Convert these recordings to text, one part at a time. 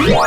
Hey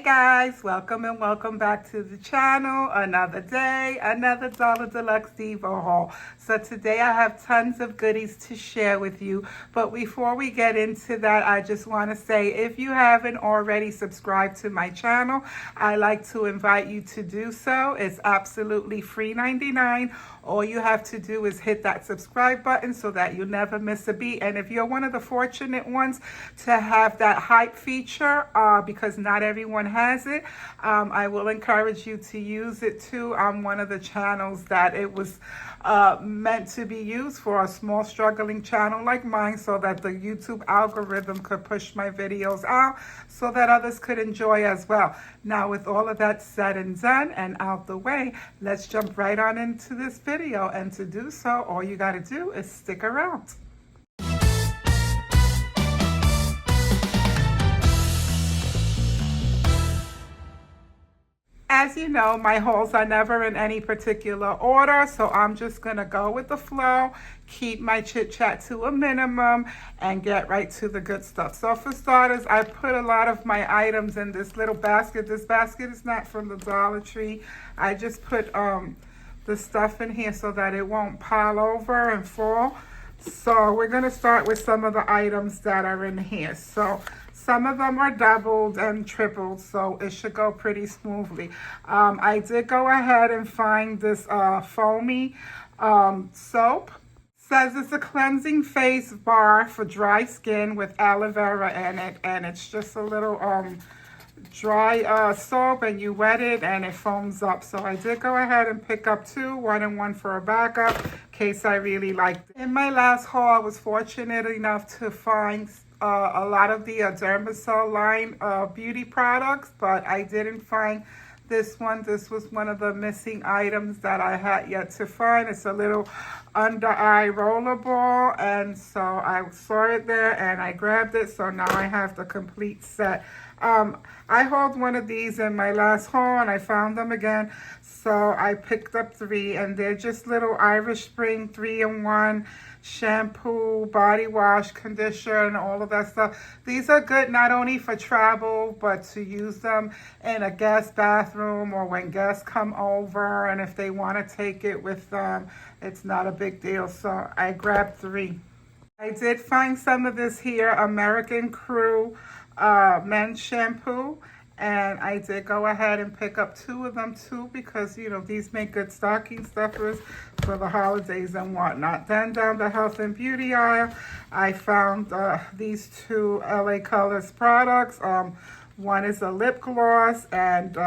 guys, welcome and welcome back to the channel. Another day, another Dollar Deluxe Diva haul. So today I have tons of goodies to share with you. But before we get into that, I just want to say if you haven't already subscribed to my channel, I like to invite you to do so. It's absolutely free 99. All you have to do is hit that subscribe button so that you never miss a beat. And if you're one of the fortunate ones to have that hype feature, because not everyone has it, I will encourage you to use it too. I'm one of the channels that it was meant to be used for, a small struggling channel like mine, so that the YouTube algorithm could push my videos out so that others could enjoy as well. Now, with all of that said and done and out the way, let's jump right on into this video. And to do so, all you got to do is stick around. As you know, my hauls are never in any particular order, so I'm just going to go with the flow, keep my chit chat to a minimum, and get right to the good stuff. So for starters, I put a lot of my items in this little basket. This basket is not from the Dollar Tree. I just put the stuff in here so that it won't pile over and fall. So we're going to start with some of the items that are in here. So some of them are doubled and tripled, so it should go pretty smoothly. I did go ahead and find this foamy soap. Says it's a cleansing face bar for dry skin with aloe vera in it, and it's just a little dry soap, and you wet it and it foams up. So I did go ahead and pick up two, one and one for a backup, in case I really liked it. In my last haul, I was fortunate enough to find a lot of the Dermacell line beauty products, but I didn't find this one. This was one of the missing items that I had yet to find. It's a little under eye roller ball, and so I saw it there and I grabbed it. So now I have the complete set. I hauled one of these in my last haul and I found them again, so I picked up three, and they're just little Irish Spring 3-in-1 shampoo, body wash, conditioner, and all of that stuff. These are good not only for travel, but to use them in a guest bathroom or when guests come over, and if they want to take it with them, it's not a big deal. So I grabbed three. I did find some of this here American Crew men's shampoo, and I did go ahead and pick up two of them too, because you know these make good stocking stuffers for the holidays and whatnot. Then down the health and beauty aisle, I found these two LA Colors products. One is a lip gloss, and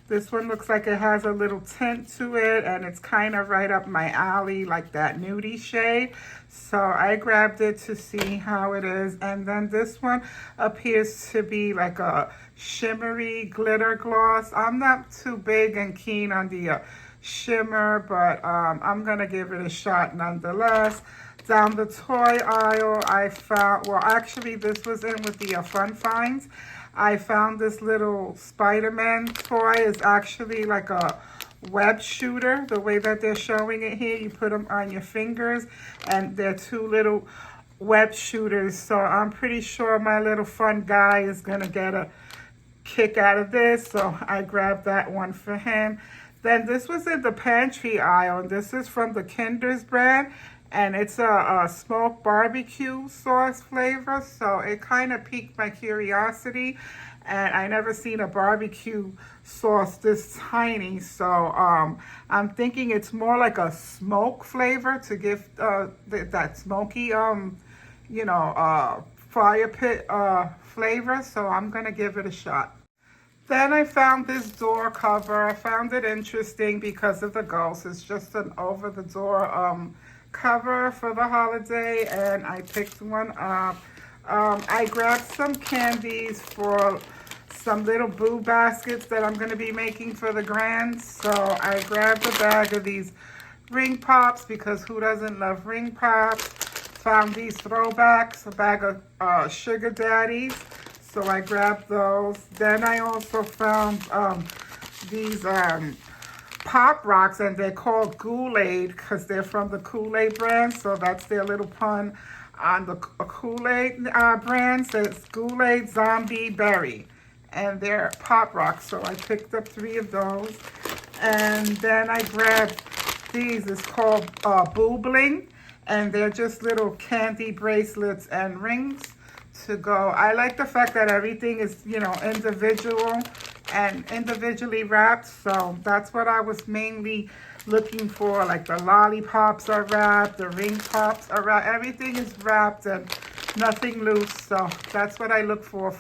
this one looks like it has a little tint to it, and it's kind of right up my alley, like that nudie shade. So I grabbed it to see how it is. And then this one appears to be like a shimmery glitter gloss. I'm not too big and keen on the shimmer, but I'm gonna give it a shot nonetheless. Down the toy aisle, I found, well actually this was in with the Fun Finds. I found this little Spider-Man toy. Is actually like a web shooter, the way that they're showing it here. You put them on your fingers, and they're two little web shooters. So I'm pretty sure my little fun guy is gonna get a kick out of this, so I grabbed that one for him. Then this was in the pantry aisle, and this is from the Kinder's brand, and it's a smoked barbecue sauce flavor, so it kind of piqued my curiosity, and I never seen a barbecue sauce this tiny, so I'm thinking it's more like a smoke flavor to give that smoky you know, fire pit flavor, so I'm gonna give it a shot. Then I found this door cover. I found it interesting because of the ghost. It's just an over the door cover for the holiday, and I picked one up. I grabbed some candies for some little boo baskets that I'm going to be making for the grands. So I grabbed a bag of these ring pops, because who doesn't love ring pops? Found these throwbacks, a bag of sugar daddies, so I grabbed those. Then I also found these Pop Rocks, and they're called Kool-Aid because they're from the Kool-Aid brand. So that's their little pun on the Kool-Aid brand. Says Kool-Aid Zombie Berry, and they're Pop Rocks. So I picked up 3 of those, and then I grabbed these. It's called Boo Bling, and they're just little candy bracelets and rings to go. I like the fact that everything is, you know, individual and individually wrapped. So that's what I was mainly looking for. Like the lollipops are wrapped, the ring pops are wrapped. Everything is wrapped and nothing loose. So that's what I look for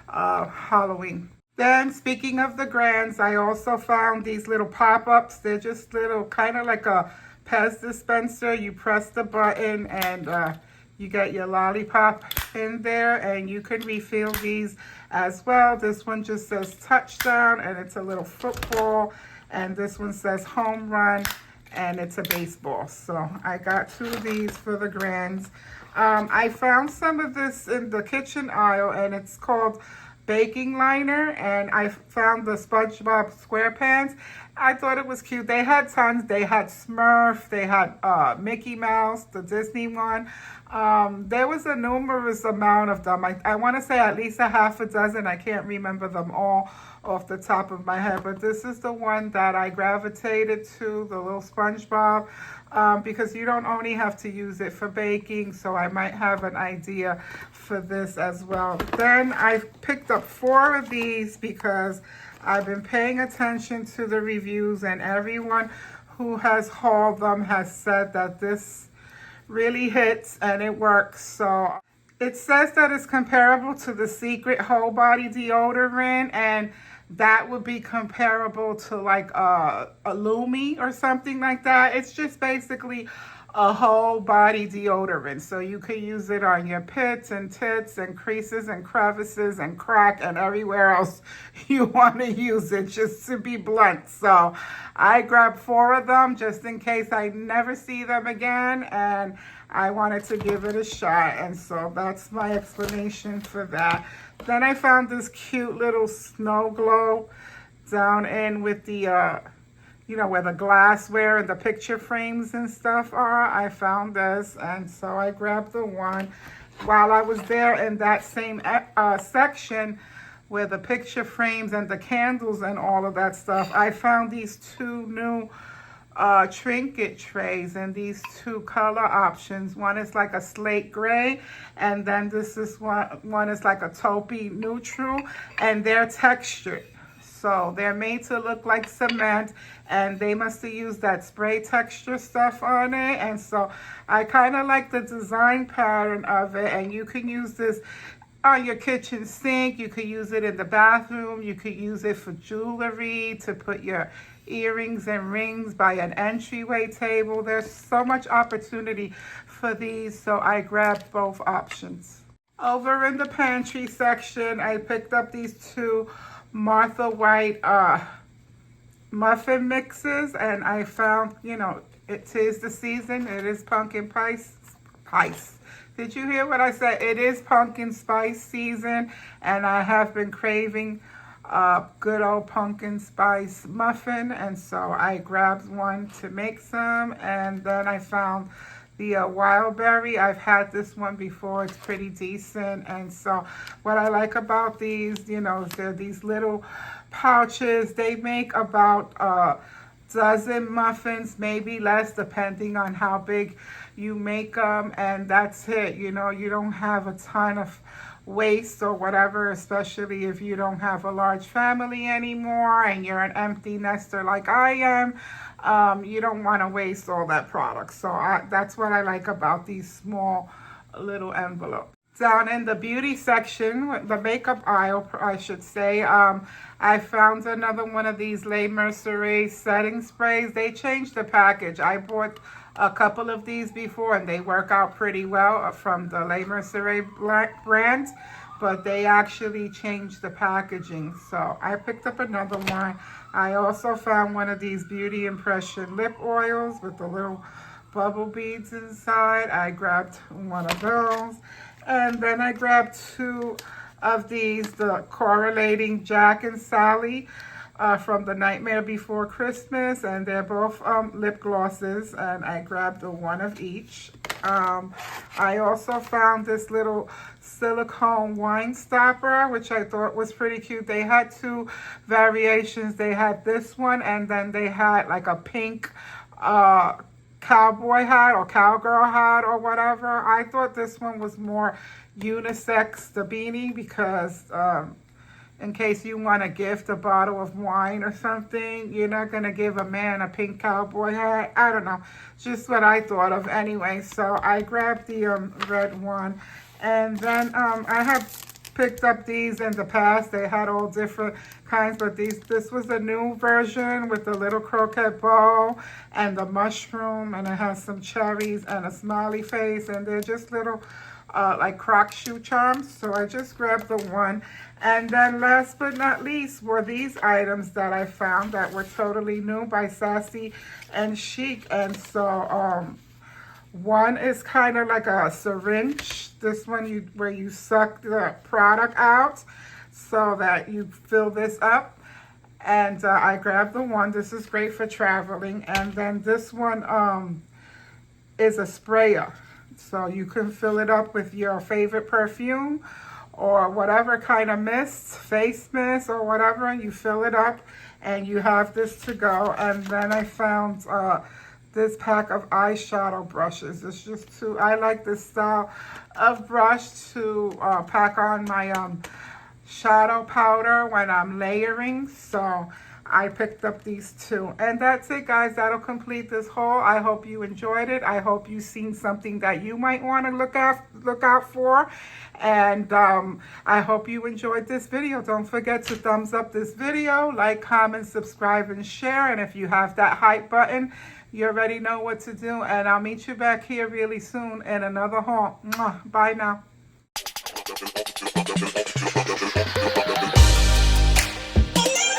Halloween. Then speaking of the grands, I also found these little pop-ups. They're just little, kind of like a Pez dispenser. You press the button and you get your lollipop in there, and you can refill these as well. This one just says touchdown, and it's a little football, and this one says home run, and it's a baseball. So I got 2 of these for the grands. I found some of this in the kitchen aisle, and it's called baking liner, and I found the SpongeBob SquarePants. I thought it was cute. They had tons. They had Smurf. They had Mickey Mouse, the Disney one. There was a numerous amount of them. I want to say at least a half a dozen. I can't remember them all off the top of my head, but this is the one that I gravitated to, the little SpongeBob, because you don't only have to use it for baking, so I might have an idea for this as well. Then I picked up 4 of these because I've been paying attention to the reviews, and everyone who has hauled them has said that this really hits and it works. So it says that it's comparable to the Secret Whole Body Deodorant, and that would be comparable to like a Lumi or something like that. It's just basically a whole body deodorant. So you could use it on your pits and tits and creases and crevices and crack and everywhere else you want to use it, just to be blunt. So I grabbed 4 of them just in case I never see them again, and I wanted to give it a shot. And so that's my explanation for that. Then I found this cute little snow globe down in with the you know, where the glassware and the picture frames and stuff are. I found this, and so I grabbed the one. While I was there in that same section where the picture frames and the candles and all of that stuff, I found these 2 new trinket trays, and these 2 color options. One is like a slate gray, and then this is one is like a taupey neutral, and they're textured. So they're made to look like cement, and they must have used that spray texture stuff on it. And so I kind of like the design pattern of it, and you can use this on your kitchen sink. You could use it in the bathroom. You could use it for jewelry, to put your earrings and rings by an entryway table. There's so much opportunity for these, so I grabbed both options. Over in the pantry section, I picked up these 2 Martha White muffin mixes, and I found, you know, it is the season. It is pumpkin spice. Did you hear what I said? It is pumpkin spice season, and I have been craving good old pumpkin spice muffin, and so I grabbed one to make some. And then I found the wild berry. I've had this one before. It's pretty decent. And so what I like about these, you know, they're these little pouches. They make about a dozen muffins, maybe less, depending on how big you make them. And that's it. You know, you don't have a ton of waste or whatever, especially if you don't have a large family anymore and you're an empty nester like I am. You don't want to waste all that product. So that's what I like about these small little envelopes. Down in the beauty section, the makeup aisle, I should say, I found another one of these Le Mercier setting sprays. They changed the package. I bought a couple of these before, and they work out pretty well from the Le Mercier brand, but they actually changed the packaging. So I picked up another one. I also found one of these Beauty Impression lip oils with the little bubble beads inside. I grabbed one of those. And then I grabbed 2 of these, the correlating Jack and Sally from The Nightmare Before Christmas, and they're both lip glosses, and I grabbed the one of each. I also found this little silicone wine stopper, which I thought was pretty cute. They had two variations. They had this one, and then they had like a pink cowboy hat or cowgirl hat or whatever. I thought this one was more unisex, the beanie, because in case you want to gift a bottle of wine or something, you're not going to give a man a pink cowboy hat. I don't know. Just what I thought of anyway. So I grabbed the red one. And then I have picked up these in the past. They had all different kinds, but this was a new version with the little croquette bow and the mushroom, and it has some cherries and a smiley face, and they're just little like croc shoe charms. So I just grabbed the one. And then last but not least were these items that I found that were totally new by Sassy and Chic. And so one is kind of like a syringe. This one where you suck the product out so that you fill this up. And I grabbed the one. This is great for traveling. And then this one is a sprayer. So you can fill it up with your favorite perfume or whatever kind of mist, face mist or whatever, and you fill it up and you have this to go. And then I found this pack of eyeshadow brushes. It's just I like this style of brush to pack on my shadow powder when I'm layering. So I picked up these two. And that's it, guys. That'll complete this haul. I hope you enjoyed it. I hope you've seen something that you might want to look out for. And I hope you enjoyed this video. Don't forget to thumbs up this video, like, comment, subscribe, and share. And if you have that hype button, you already know what to do. And I'll meet you back here really soon in another haul. Mwah. Bye now.